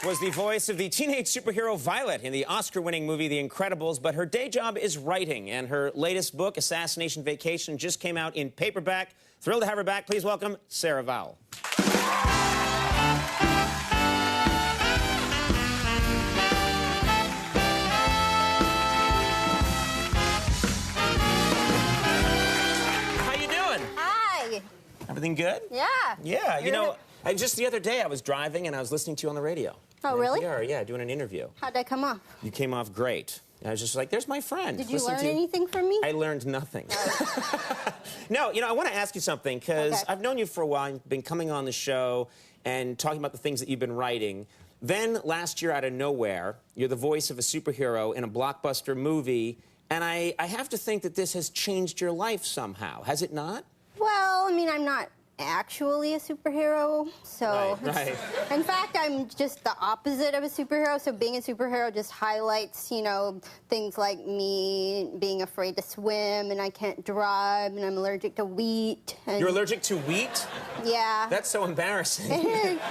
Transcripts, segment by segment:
was the voice of the teenage superhero Violet in the Oscar-winning movie The Incredibles, but her day job is writing, and her latest book, Assassination Vacation, just came out in paperback. Thrilled to have her back. Please welcome Sarah Vowell. How you doing? Hi. Everything good? Yeah. Yeah, you know, just the other day I was driving and I was listening to you on the radio. Oh, really? Yeah, doing an interview. How'd I come off? You came off great. I was just like, there's my friend. Did you learn anything from me? I learned nothing. Oh. No, you know, I want to ask you something, because Okay. I've known you for a while. You've been coming on the show and talking about the things that you've been writing. Then, last year, out of nowhere, you're the voice of a superhero in a blockbuster movie, and I have to think that this has changed your life somehow. Has it not? Well, I mean, I'm not actually a superhero, so... Right. In fact, I'm just the opposite of a superhero, so being a superhero just highlights, you know, things like me being afraid to swim, and I can't drive, and I'm allergic to wheat. And... You're allergic to wheat? Yeah. That's so embarrassing. It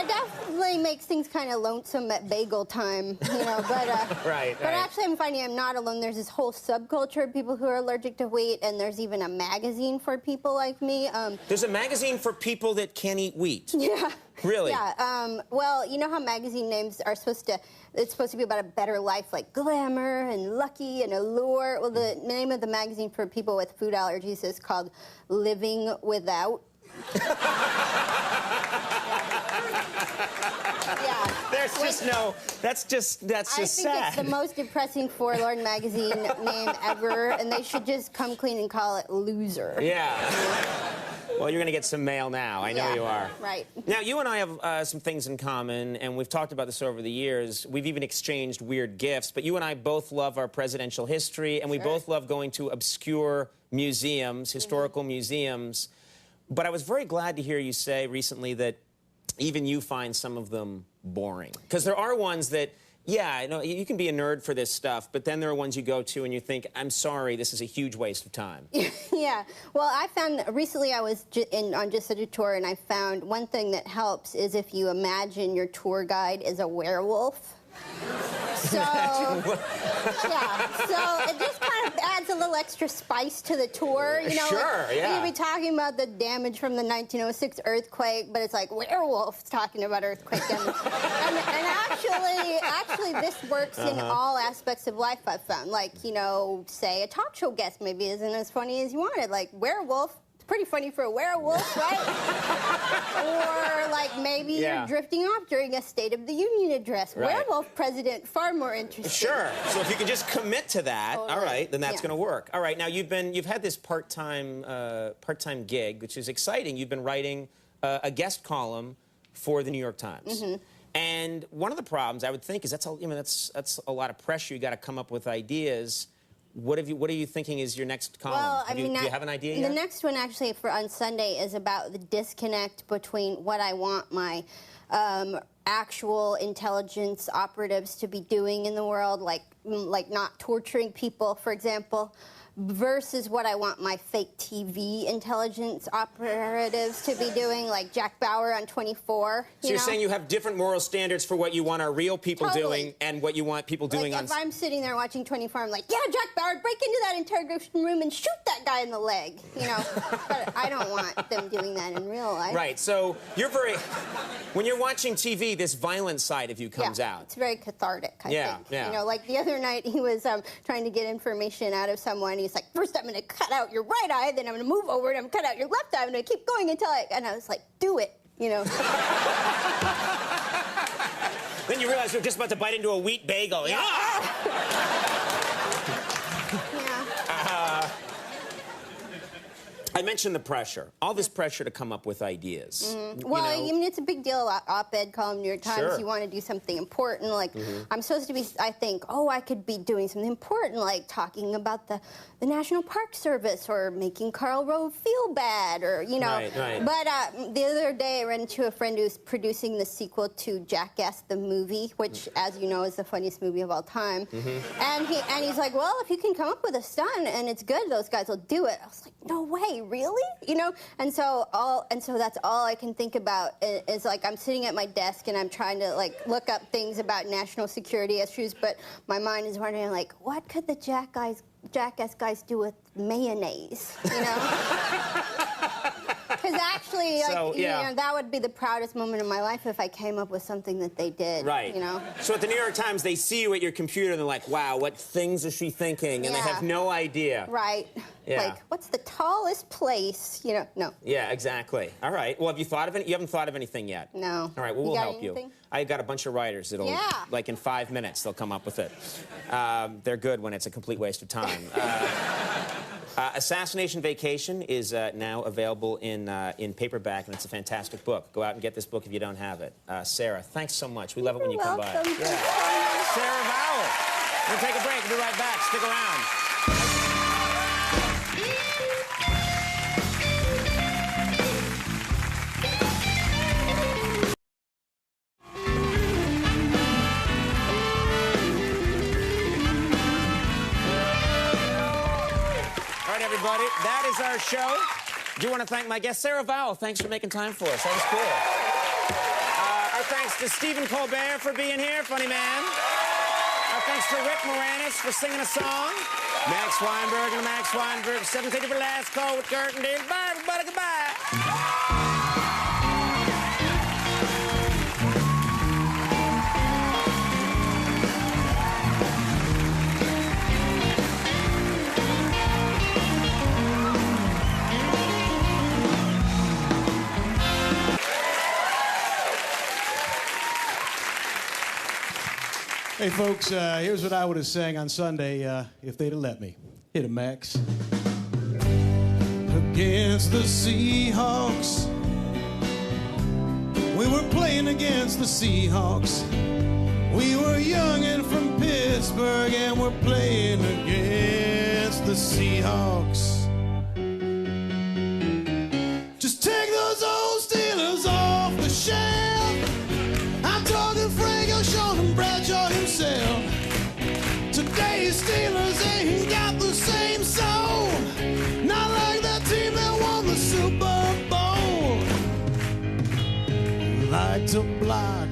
definitely makes things kind of lonesome at bagel time, you know, but... Right. But actually, I'm finding I'm not alone. There's this whole subculture of people who are allergic to wheat, and there's even a magazine for people like me. There's a magazine for people that can't eat wheat. Yeah. Really? Yeah. Well, you know how magazine names are supposed to... It's supposed to be about a better life, like glamour and lucky and allure. Well, the name of the magazine for people with food allergies is called Living Without. Yeah. There's just no... That's just sad. I think it's the most depressing forlorn magazine name ever, and they should just come clean and call it Loser. Yeah. Well, you're going to get some mail now. I know you are. Right. Now, you and I have some things in common, and we've talked about this over the years. We've even exchanged weird gifts, but you and I both love our presidential history, and we both love going to obscure museums, historical museums. But I was very glad to hear you say recently that even you find some of them boring. Because there are ones that... Yeah, I know, you can be a nerd for this stuff, but then there are ones you go to and you think, I'm sorry, this is a huge waste of time. Yeah. Well, I found... Recently I was on just such a tour, and I found one thing that helps is if you imagine your tour guide is a werewolf. So, yeah, so it just kind of adds a little extra spice to the tour, you know? Sure, like, yeah. You'd be talking about the damage from the 1906 earthquake, but it's like werewolves talking about earthquake damage. and actually, this works in all aspects of life, I've found. Like, you know, say a talk show guest maybe isn't as funny as you wanted. Like, werewolf, it's pretty funny for a werewolf, right? Or, like, maybe you're drifting off during a State of the Union address. Right. Werewolf president, far more interesting. Sure. So if you can just commit to that, all right, then that's going to work. All right. Now you've had this part-time gig, which is exciting. You've been writing a guest column for the New York Times. And one of the problems I would think is that's a lot of pressure. You got to come up with ideas. What are you thinking is your next column? Well, I mean, do you have an idea yet? The next one, actually, on Sunday, is about the disconnect between what I want my actual intelligence operatives to be doing in the world, like not torturing people, for example, versus what I want my fake TV intelligence operatives to be doing, like Jack Bauer on 24. So you're saying you have different moral standards for what you want our real people doing and what you want people doing on... If I'm sitting there watching 24, I'm like, yeah, Jack Bauer, break into that interrogation room and shoot that guy in the leg, you know? But I don't want them doing that in real life. Right, so you're very... When you're watching TV, this violent side of you comes out. It's very cathartic, I think. Yeah. You know, like the other night, he was trying to get information out of someone. He's like, first I'm going to cut out your right eye, then I'm going to move over and I'm going to cut out your left eye. I'm going to keep going until I... And I was like, do it, you know. Then you realize you're just about to bite into a wheat bagel. Yeah. I mentioned the pressure. All this pressure to come up with ideas. Well, I mean, it's a big deal. Op-ed column, New York Times. Sure. You want to do something important. Like, I'm supposed to be, I think, oh, I could be doing something important, like talking about the National Park Service or making Karl Rove feel bad or, you know. Right. But the other day, I ran into a friend who's producing the sequel to Jackass the movie, which, as you know, is the funniest movie of all time. And he's like, well, if you can come up with a stunt and it's good, those guys will do it. I was like, no way, really? You know? And so that's all I can think about is like I'm sitting at my desk and I'm trying to like look up things about national security issues, but my mind is wondering like, what could the jackass guys do with mayonnaise? You know? Because actually, like, you know, that would be the proudest moment of my life if I came up with something that they did. Right. You know. So at the New York Times, they see you at your computer and they're like, "Wow, what things is she thinking?" And they have no idea. Right. Yeah. Like, what's the tallest place? You know. No. Yeah, exactly. All right. Well, have you thought of it? You haven't thought of anything yet. No. All right. Well, we'll help you. I got a bunch of writers that'll, like, in 5 minutes, they'll come up with it. They're good when it's a complete waste of time. Assassination Vacation is now available in paperback, and it's a fantastic book. Go out and get this book if you don't have it. Sarah, thanks so much. We love it when you come by. Yeah. Sarah Vowell. We'll take a break. We'll be right back. Stick around. Everybody, that is our show. I do want to thank my guest, Sarah Vowell. Thanks for making time for us. That was cool. Our thanks to Stephen Colbert for being here, funny man. Our thanks to Rick Moranis for singing a song. Max Weinberg and Max Weinberg, 7:50 for last call with Kurt and Dave. Bye, everybody. Goodbye. Hey, folks, here's what I would have sang on Sunday if they'd have let me. Hit it, Max. Against the Seahawks. We were playing against the Seahawks. We were young and from Pittsburgh, and we're playing against the Seahawks. Just take those old Steelers off the shelf. I'm talking Franco, Sean, and Bradshaw himself. Today's Steelers ain't got the same soul. Not like that team that won the Super Bowl. Like to block,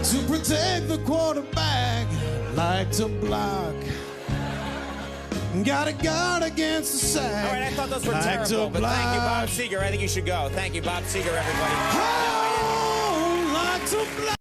to protect the quarterback. Like to block, got a guard against the sack. All right, I thought those were terrible, but thank you, Bob Seger. I think you should go. Thank you, Bob Seger, everybody. Oh, like to block.